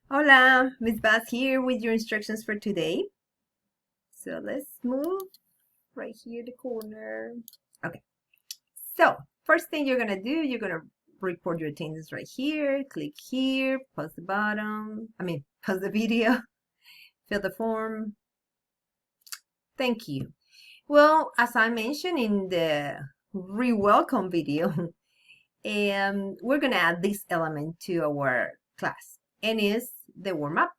Hola, Miss Bass here with your instructions for today. So let's move right here the corner. Okay, so first thing you're gonna do, you're gonna record your attendance right here. Click here, pause the pause the video, fill the form. Thank you. Well, as I mentioned in the re-welcome video, we're gonna add this element to our class, and is the warm-up.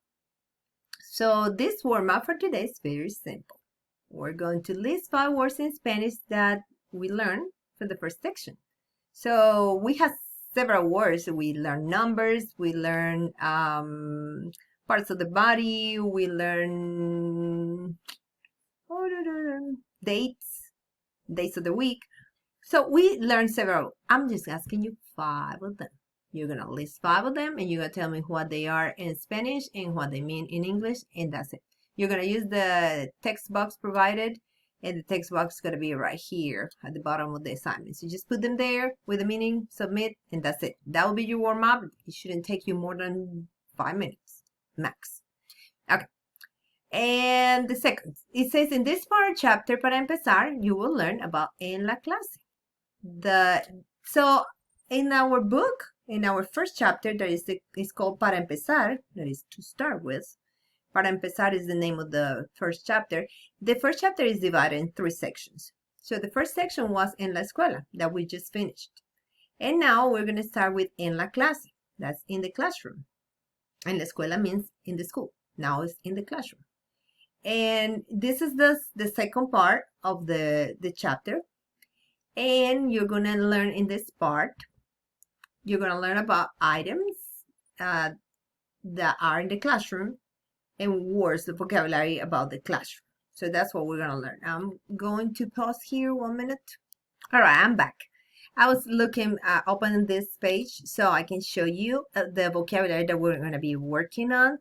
So this warm-up for today is very simple. We're going to list 5 words in Spanish that we learned for the first section. So we have several words. We learn numbers, we learn parts of the body, we learn dates of the week. So we learned several. I'm just asking you 5 of them. You're going to list 5 of them and you're going to tell me what they are in Spanish and what they mean in English, and that's it. You're going to use the text box provided, and the text box is going to be right here at the bottom of the assignment. So just put them there with the meaning, submit, and that's it. That will be your warm-up. It shouldn't take you more than 5 minutes max. Okay. And the second, it says in this part chapter, para empezar, you will learn about en la clase. So in our book, in our first chapter, is called Para Empezar, that is to start with. Para Empezar is the name of the first chapter. The first chapter is divided in 3 sections. So the first section was En la Escuela, that we just finished. And now we're going to start with En la Clase, that's in the classroom. En la Escuela means in the school. Now it's in the classroom. And this is the second part of the chapter. And you're going to learn in this part, you're going to learn about items that are in the classroom and words, the vocabulary about the classroom. So that's what we're going to learn. I'm going to pause here 1 minute. All right, I'm back. I was opening this page so I can show you the vocabulary that we're going to be working on.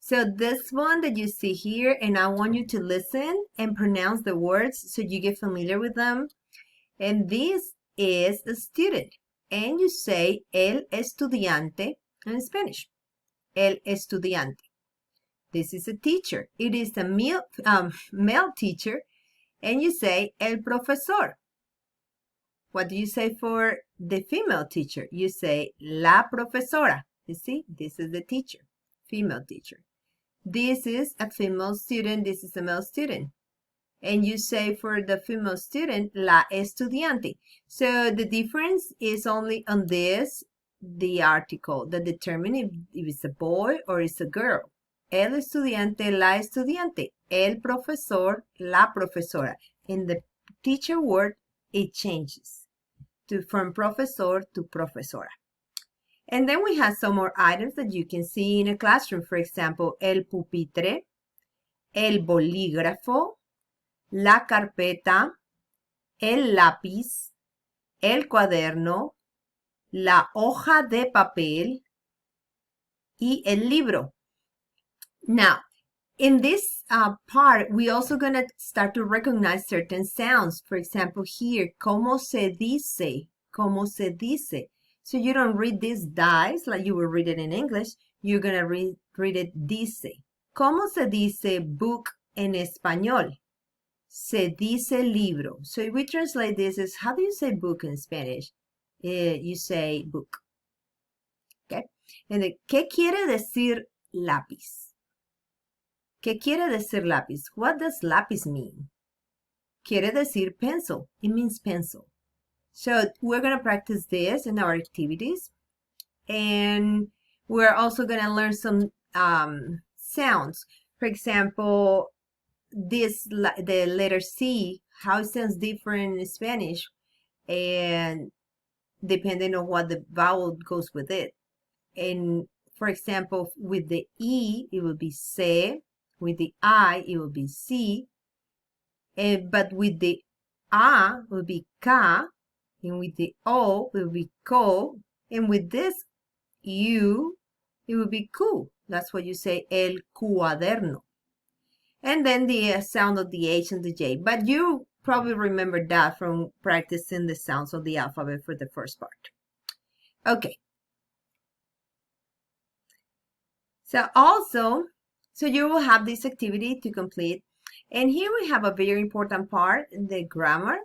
So this one that you see here, and I want you to listen and pronounce the words so you get familiar with them. And this is a student. And you say el estudiante in Spanish. El estudiante. This is a teacher. It is a male teacher. And you say el profesor. What do you say for the female teacher? You say la profesora. You see, this is the teacher, female teacher. This is a female student. This is a male student. And you say for the female student, la estudiante. So the difference is only on this, the article, that determines if it's a boy or it's a girl. El estudiante, la estudiante. El profesor, la profesora. In the teacher word, it changes from profesor to profesora. And then we have some more items that you can see in a classroom. For example, el pupitre, el bolígrafo, la carpeta, el lápiz, el cuaderno, la hoja de papel, y el libro. Now, in this part, we're also going to start to recognize certain sounds. For example, here, ¿cómo se dice? ¿Cómo se dice? So you don't read this dice like you will read it in English. You're going to read it dice. ¿Cómo se dice book en español? Se dice libro. So if we translate this as, how do you say book in Spanish? You say book. Okay. And then, ¿qué quiere decir lápiz? ¿Qué quiere decir lápiz? What does lápiz mean? Quiere decir pencil. It means pencil. So we're going to practice this in our activities. And we're also going to learn some sounds. For example, the letter C, how it sounds different in Spanish, and depending on what the vowel goes with it. And for example, with the E, it will be se. With the I, it will be si. But with the A, it will be ka. And with the O, it will be ko. And with this U, it will be ku. That's what you say, el cuaderno. And then the sound of the H and the J. But you probably remember that from practicing the sounds of the alphabet for the first part. Okay. So you will have this activity to complete. And here we have a very important part, the grammar,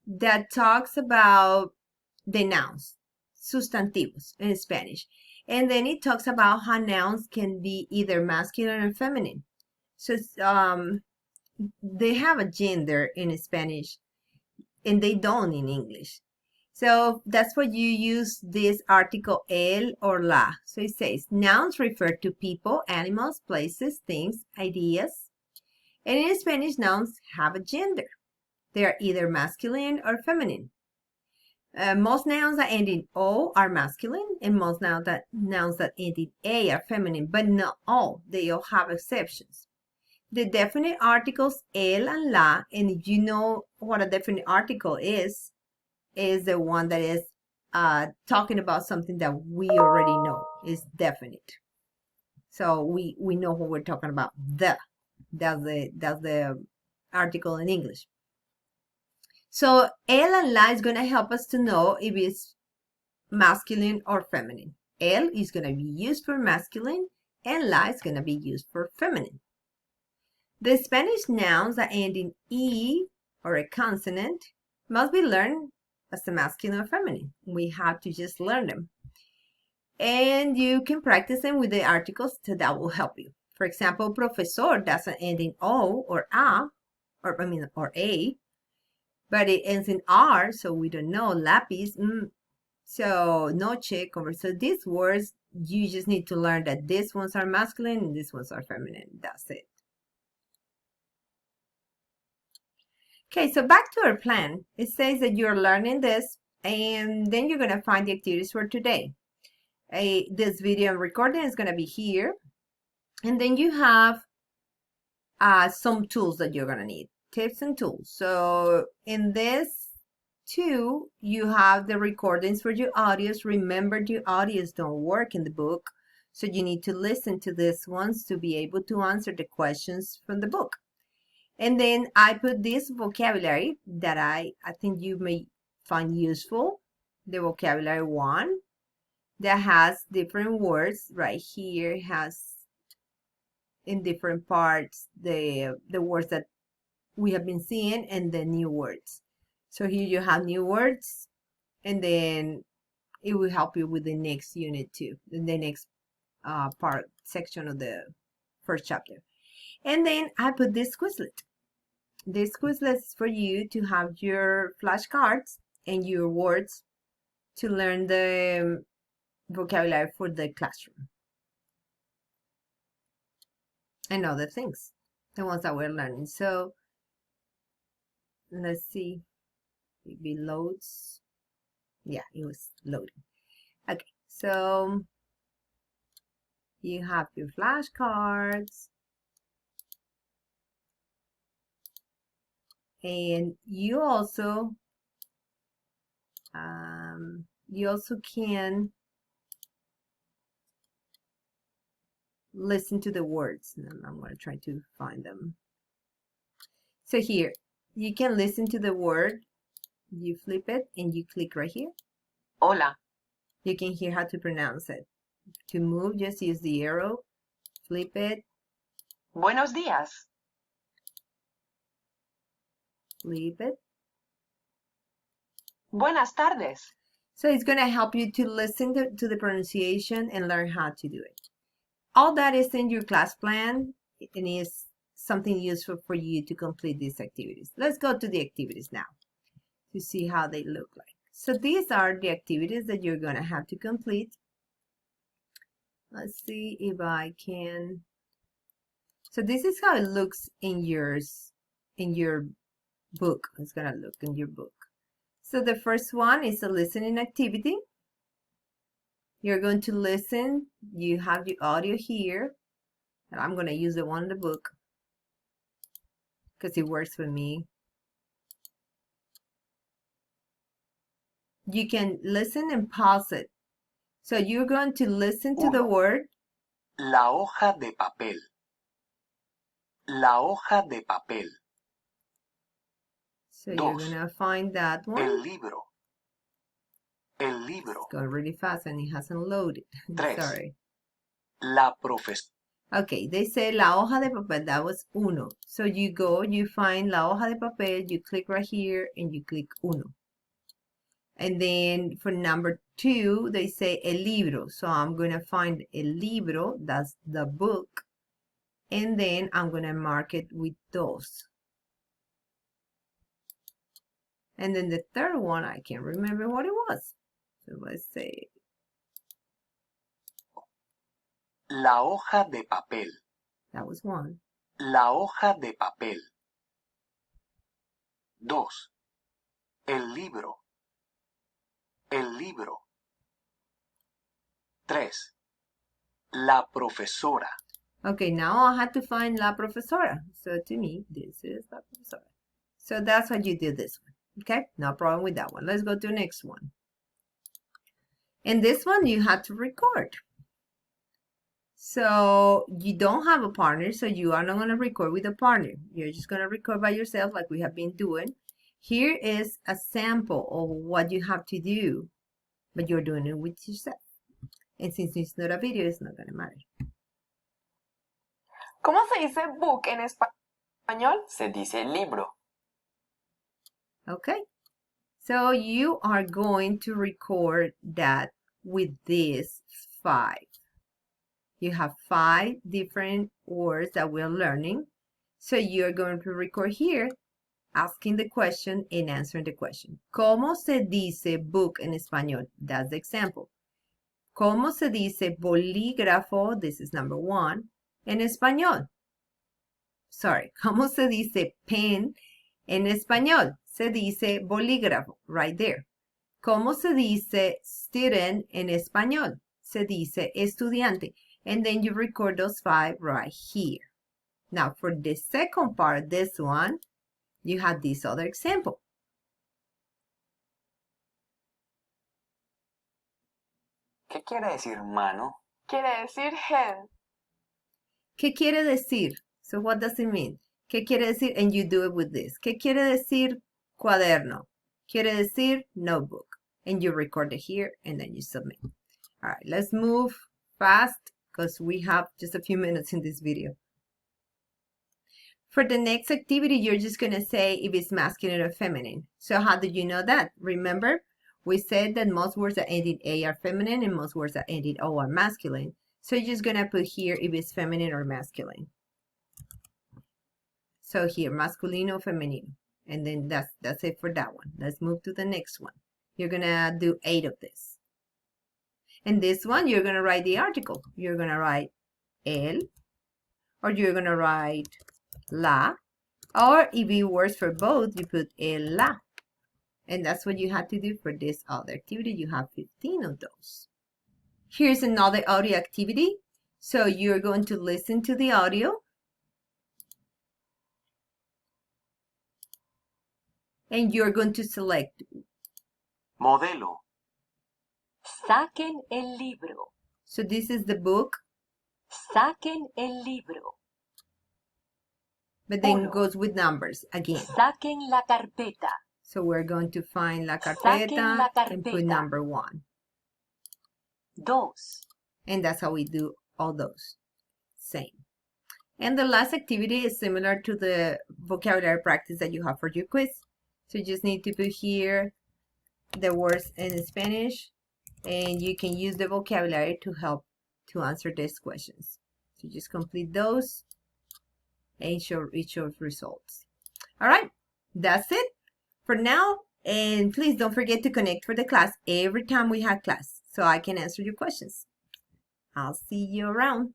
that talks about the nouns, sustantivos in Spanish. And then it talks about how nouns can be either masculine or feminine. So they have a gender in Spanish and they don't in English. So that's why you use this article el or la. So it says nouns refer to people, animals, places, things, ideas. And in Spanish, nouns have a gender. They are either masculine or feminine. Most nouns that end in O are masculine, and most nouns that end in A are feminine, but not all. They all have exceptions. The definite articles el and la, and if you know what a definite article is the one that is talking about something that we already know is definite. So we know what we're talking about. That's the article in English. So el and la is going to help us to know if it's masculine or feminine. El is going to be used for masculine and la is going to be used for feminine. The Spanish nouns that end in E or a consonant must be learned as a masculine or feminine. We have to just learn them. And you can practice them with the articles, so that will help you. For example, profesor doesn't end in O or A, or A, but it ends in R, so we don't know. Lapis, so noche, so these words, you just need to learn that these ones are masculine and these ones are feminine. That's it. Okay, so back to our plan. It says that you're learning this, and then you're going to find the activities for today. This video recording is going to be here, and then you have some tools that you're going to need, tips and tools. So in this too, you have the recordings for your audios. Remember, your audios don't work in the book, so you need to listen to these ones to be able to answer the questions from the book. And then I put this vocabulary that I think you may find useful, the vocabulary 1, that has different words. Right here has in different parts the words that we have been seeing and the new words. So here you have new words, and then it will help you with the next unit too, in the next section of the first chapter. And then I put this Quizlet. This Quizlet is for you to have your flashcards and your words to learn the vocabulary for the classroom and other things, the ones that we're learning. So let's see, it loads. Yeah, it was loading. Okay, so you have your flashcards, and you also can listen to the words. I'm going to try to find them. So here, you can listen to the word. You flip it and you click right here. Hola. You can hear how to pronounce it. To move, just use the arrow, flip it. Buenos días. Flip it. Buenas tardes. So it's going to help you to listen to the pronunciation and learn how to do it. All that is in your class plan and is something useful for you to complete these activities. Let's go to the activities now to see how they look like. So these are the activities that you're going to have to complete. Let's see if I can. So this is how it looks in your book. It's going to look in your book. So the first one is a listening activity. You're going to listen. You have your audio here. And I'm going to use the one in the book because it works for me. You can listen and pause it. So you're going to listen to the word. La hoja de papel. La hoja de papel. So you're going to find that one. El libro. El libro. It's going really fast and it hasn't loaded. Sorry. La profesora. Okay, they say la hoja de papel, that was uno. So you go, you find la hoja de papel, you click right here, and you click uno. And then for number 2, they say el libro. So I'm going to find el libro, that's the book. And then I'm going to mark it with dos. And then the third one, I can't remember what it was. So let's say. La hoja de papel. That was 1. La hoja de papel. 2. El libro. El libro. 3. La profesora. Okay, now I have to find la profesora. So to me, this is la profesora. So that's how you do this one. Okay, no problem with that one. Let's go to the next one. And this one, you have to record. So you don't have a partner, so you are not going to record with a partner. You're just going to record by yourself like we have been doing. Here is a sample of what you have to do, but you're doing it with yourself. And since it's not a video, it's not going to matter. ¿Cómo se dice book en español? Se dice libro. Okay. So you are going to record that with these 5. You have 5 different words that we're learning. So you're going to record here, asking the question and answering the question. ¿Cómo se dice book en español? That's the example. ¿Cómo se dice bolígrafo? This is number 1. En español. Sorry. ¿Cómo se dice pen en español? Se dice bolígrafo, right there. ¿Cómo se dice student en español? Se dice estudiante. And then you record those 5 right here. Now, for the second part, this one, you have this other example. ¿Qué quiere decir mano? Quiere decir hand. ¿Qué quiere decir? So what does it mean? ¿Qué quiere decir? And you do it with this. ¿Qué quiere decir cuaderno? Quiere decir notebook. And you record it here and then you submit. All right, let's move fast because we have just a few minutes in this video. For the next activity, you're just going to say if it's masculine or feminine. So how did you know that? Remember, we said that most words that end in A are feminine and most words that end in O are masculine. So you're just going to put here if it's feminine or masculine. So here, masculino, femenino. And then that's it for that one. Let's move to the next one. You're going to do 8 of this. And this one, you're going to write the article. You're going to write el, or you're going to write la, or if it works for both, you put el la. And that's what you have to do for this other activity. You have 15 of those. Here's another audio activity. So you're going to listen to the audio. And you're going to select. Modelo. Saquen el libro. So this is the book. Saquen el libro. But then Uno. it goes with numbers again. Saquen la carpeta. So we're going to find la Saquen la carpeta and put carpeta. number 1. Dos. And that's how we do all those. Same. And the last activity is similar to the vocabulary practice that you have for your quiz. So you just need to put here the words in Spanish, and you can use the vocabulary to help to answer these questions. So just complete those and it shows results. All right, that's it for now. And please don't forget to connect for the class every time we have class so I can answer your questions. I'll see you around.